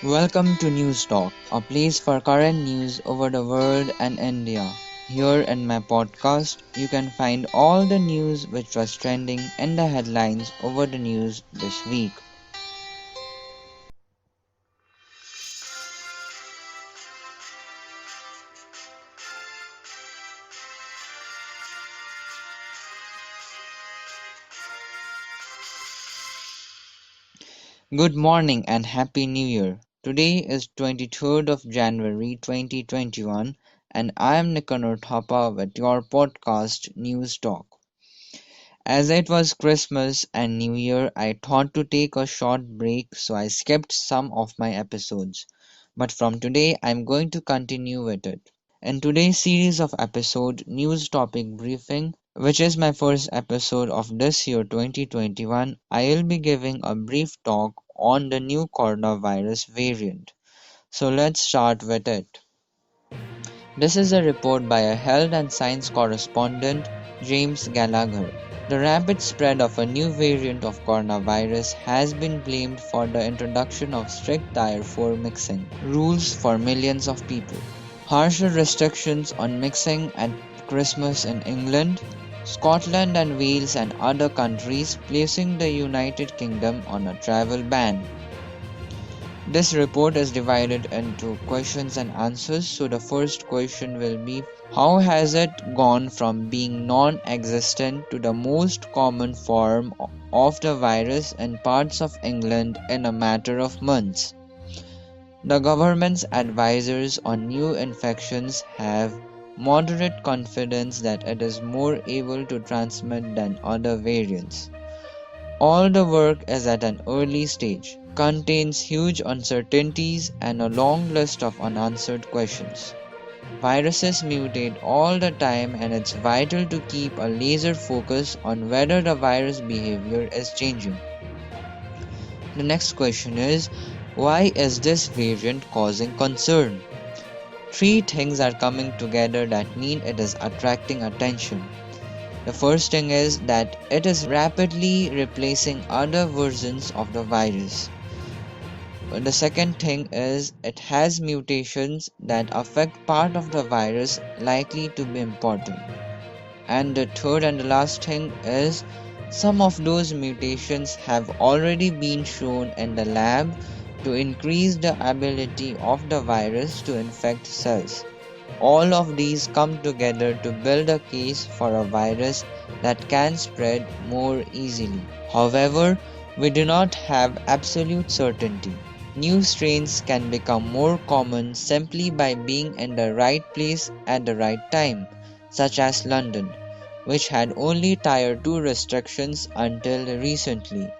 Welcome to News Talk, a place for current news over the world and India. Here in my podcast, you can find all the news which was trending in the headlines over the news this week. Good morning and Happy New Year. Today is 23rd of January 2021 and I am Nikanor Thapa with your podcast News Talk. As it was Christmas and New Year, I thought to take a short break, so I skipped some of my episodes. But from today, I'm going to continue with it. In today's series of episode News Topic Briefing, which is my first episode of this year 2021, I'll be giving a brief talk on the new coronavirus variant. So let's start with it. This is a report by a health and science correspondent, James Gallagher. The rapid spread of a new variant of coronavirus has been blamed for the introduction of strict Tier 4 mixing rules for millions of people, harsher restrictions on mixing at Christmas in England, Scotland and Wales and other countries placing the United Kingdom on a travel ban. This report is divided into questions and answers. So the first question will be, how has it gone from being non-existent to the most common form of the virus in parts of England in a matter of months? The government's advisors on new infections have moderate confidence that it is more able to transmit than other variants. All the work is at an early stage, contains huge uncertainties and a long list of unanswered questions. Viruses mutate all the time and it's vital to keep a laser focus on whether the virus behavior is changing. The next question is, why is this variant causing concern? Three things are coming together that mean it is attracting attention. The first thing is that it is rapidly replacing other versions of the virus. The second thing is it has mutations that affect part of the virus likely to be important. And the third and the last thing is some of those mutations have already been shown in the lab to increase the ability of the virus to infect cells. All of these come together to build a case for a virus that can spread more easily. However, we do not have absolute certainty. New strains can become more common simply by being in the right place at the right time, such as London, which had only Tier 2 restrictions until recently.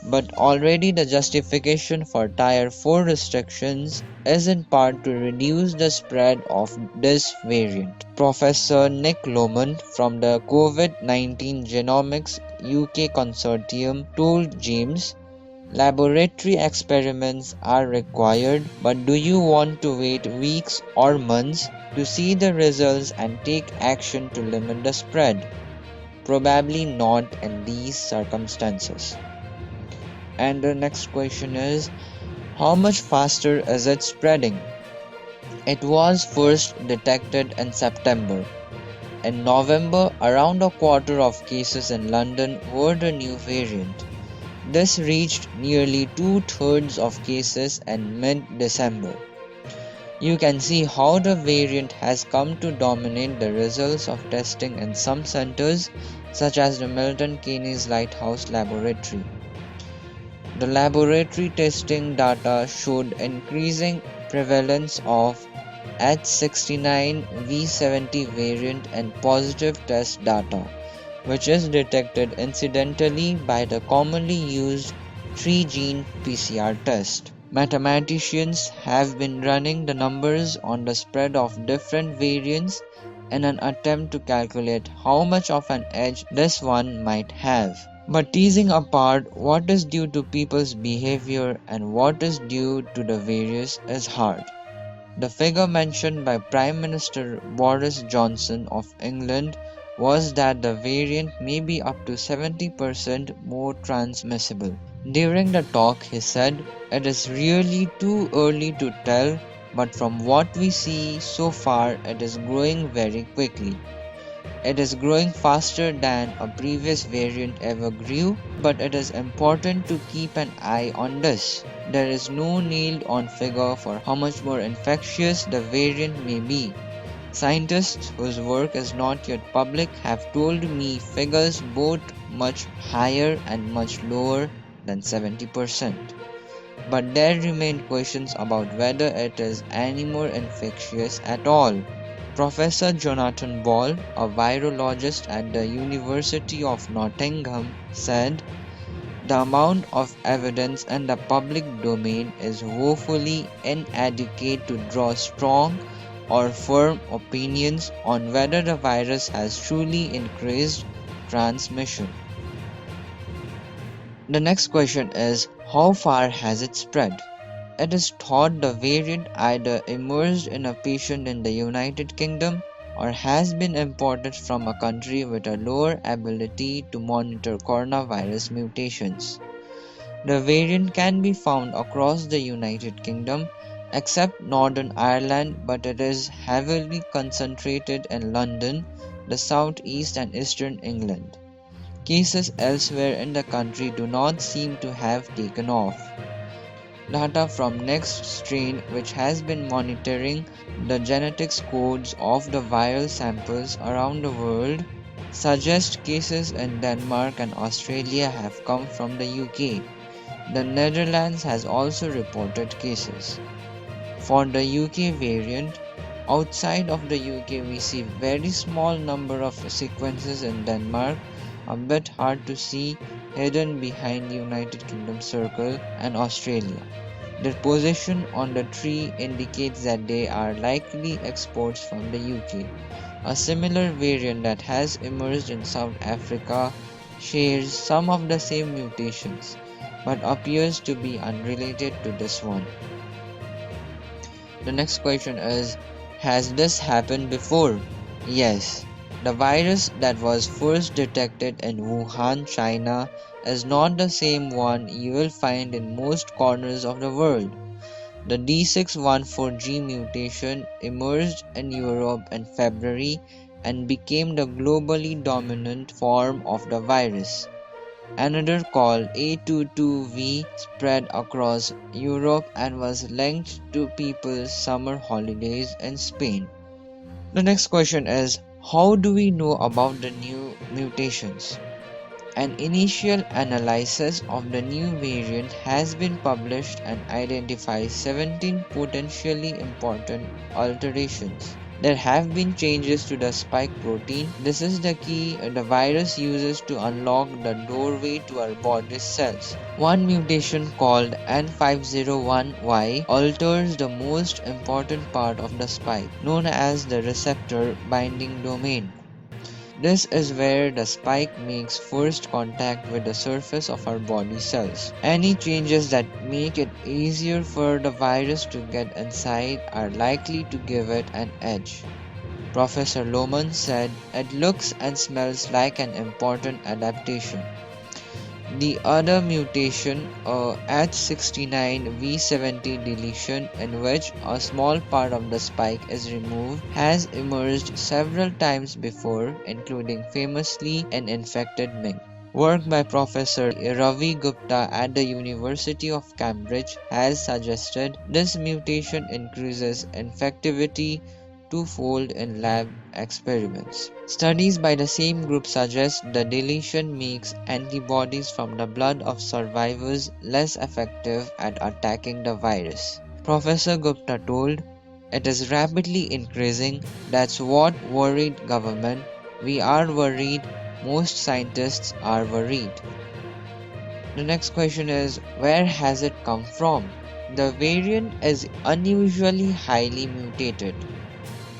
But already the justification for Tier 4 restrictions is in part to reduce the spread of this variant. Professor Nick Lohmann from the COVID-19 Genomics UK Consortium told James, laboratory experiments are required, but do you want to wait weeks or months to see the results and take action to limit the spread? Probably not in these circumstances. And the next question is, how much faster is it spreading? It was first detected in September. In November, around a quarter of cases in London were the new variant. This reached nearly 2/3 of cases in mid-December. You can see how the variant has come to dominate the results of testing in some centers, such as the Milton Keynes Lighthouse Laboratory. The laboratory testing data showed increasing prevalence of H69 V70 variant and positive test data, which is detected incidentally by the commonly used 3-gene PCR test. Mathematicians have been running the numbers on the spread of different variants in an attempt to calculate how much of an edge this one might have. But teasing apart what is due to people's behavior and what is due to the virus is hard. The figure mentioned by Prime Minister Boris Johnson of England was that the variant may be up to 70% more transmissible. During the talk, he said, "It is really too early to tell, but from what we see so far, it is growing very quickly. It is growing faster than a previous variant ever grew, but it is important to keep an eye on this. There is no nailed on figure for how much more infectious the variant may be. Scientists whose work is not yet public have told me figures both much higher and much lower than 70%. But there remain questions about whether it is any more infectious at all." Professor Jonathan Ball, a virologist at the University of Nottingham, said, "The amount of evidence in the public domain is woefully inadequate to draw strong or firm opinions on whether the virus has truly increased transmission." The next question is, how far has it spread? It is thought the variant either emerged in a patient in the United Kingdom or has been imported from a country with a lower ability to monitor coronavirus mutations. The variant can be found across the United Kingdom, except Northern Ireland, but it is heavily concentrated in London, the south east and eastern England. Cases elsewhere in the country do not seem to have taken off. Data from Next Strain, which has been monitoring the genetics codes of the viral samples around the world, suggest cases in Denmark and Australia have come from the UK. The Netherlands has also reported cases. For the UK variant, outside of the UK we see very small number of sequences in Denmark, a bit hard to see, hidden behind United Kingdom Circle and Australia. Their position on the tree indicates that they are likely exports from the UK. A similar variant that has emerged in South Africa shares some of the same mutations, but appears to be unrelated to this one. The next question is, has this happened before? Yes. The virus that was first detected in Wuhan, China is not the same one you will find in most corners of the world. The D614G mutation emerged in Europe in February and became the globally dominant form of the virus. Another called A22V spread across Europe and was linked to people's summer holidays in Spain. The next question is, how do we know about the new mutations? An initial analysis of the new variant has been published and identifies 17 potentially important alterations. There have been changes to the spike protein. This is the key the virus uses to unlock the doorway to our body's cells. One mutation called N501Y alters the most important part of the spike, known as the receptor binding domain. This is where the spike makes first contact with the surface of our body cells. Any changes that make it easier for the virus to get inside are likely to give it an edge. Professor Lohmann said, "It looks and smells like an important adaptation." The other mutation, a H69V70 deletion in which a small part of the spike is removed, has emerged several times before, including famously in infected mink. Work by Professor Ravi Gupta at the University of Cambridge has suggested this mutation increases infectivity twofold in lab experiments. Studies by the same group suggest the deletion makes antibodies from the blood of survivors less effective at attacking the virus. Professor Gupta told, "It is rapidly increasing. That's what worried government. We are worried. Most scientists are worried." The next question is, where has it come from? The variant is unusually highly mutated.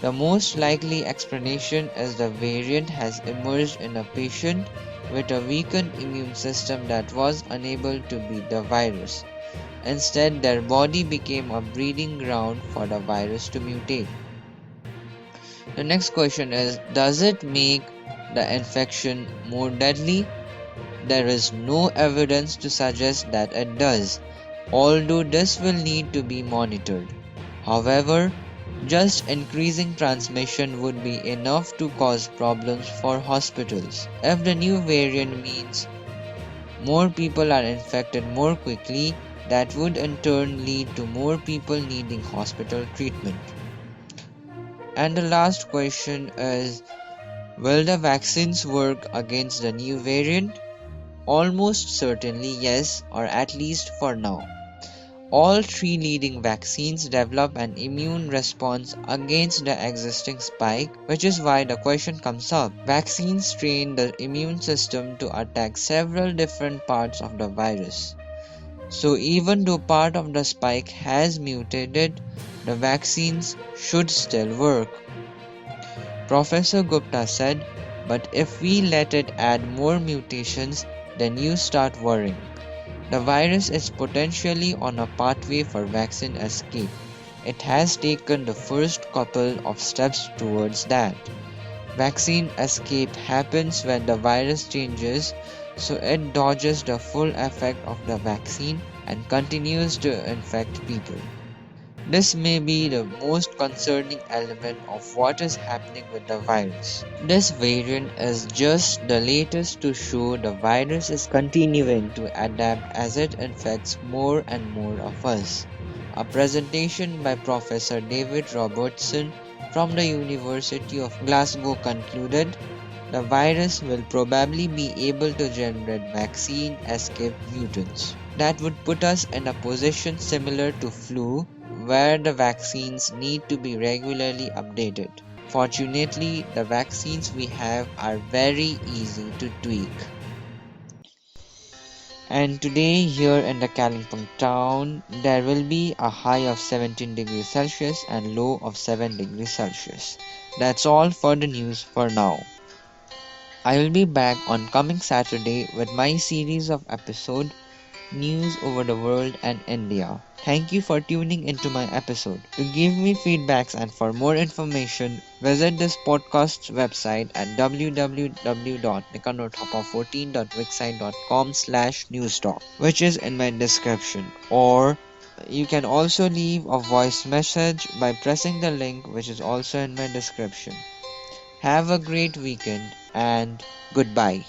The most likely explanation is the variant has emerged in a patient with a weakened immune system that was unable to beat the virus. Instead, their body became a breeding ground for the virus to mutate. The next question is, does it make the infection more deadly? there is no evidence to suggest that it does, although this will need to be monitored. However, just increasing transmission would be enough to cause problems for hospitals. If the new variant means more people are infected more quickly, that would in turn lead to more people needing hospital treatment. And the last question is, will the vaccines work against the new variant? Almost certainly yes, or at least for now. All three leading vaccines develop an immune response against the existing spike, which is why the question comes up. Vaccines train the immune system to attack several different parts of the virus. So, even though part of the spike has mutated, the vaccines should still work. Professor Gupta said, but if we let it add more mutations, then you start worrying. The virus is potentially on a pathway for vaccine escape. It has taken the first couple of steps towards that. Vaccine escape happens when the virus changes, so it dodges the full effect of the vaccine and continues to infect people. This may be the most concerning element of what is happening with the virus. This variant is just the latest to show the virus is continuing to adapt as it infects more and more of us. A presentation by Professor David Robertson from the University of Glasgow concluded the virus will probably be able to generate vaccine escape mutants. That would put us in a position similar to flu, where the vaccines need to be regularly updated. Fortunately, the vaccines we have are very easy to tweak. And today, here in the Kalimpong town, there will be a high of 17 degrees Celsius and low of 7 degrees Celsius. That's all for the news for now. I will be back on coming Saturday with my series of episode News over the World and India. Thank you for tuning into my episode. To give me feedbacks and for more information, visit this podcast's website at www.nikanotapa14.wixsite.com/newstalk, which is in my description. Or you can also leave a voice message by pressing the link which is also in my description. Have a great weekend and goodbye.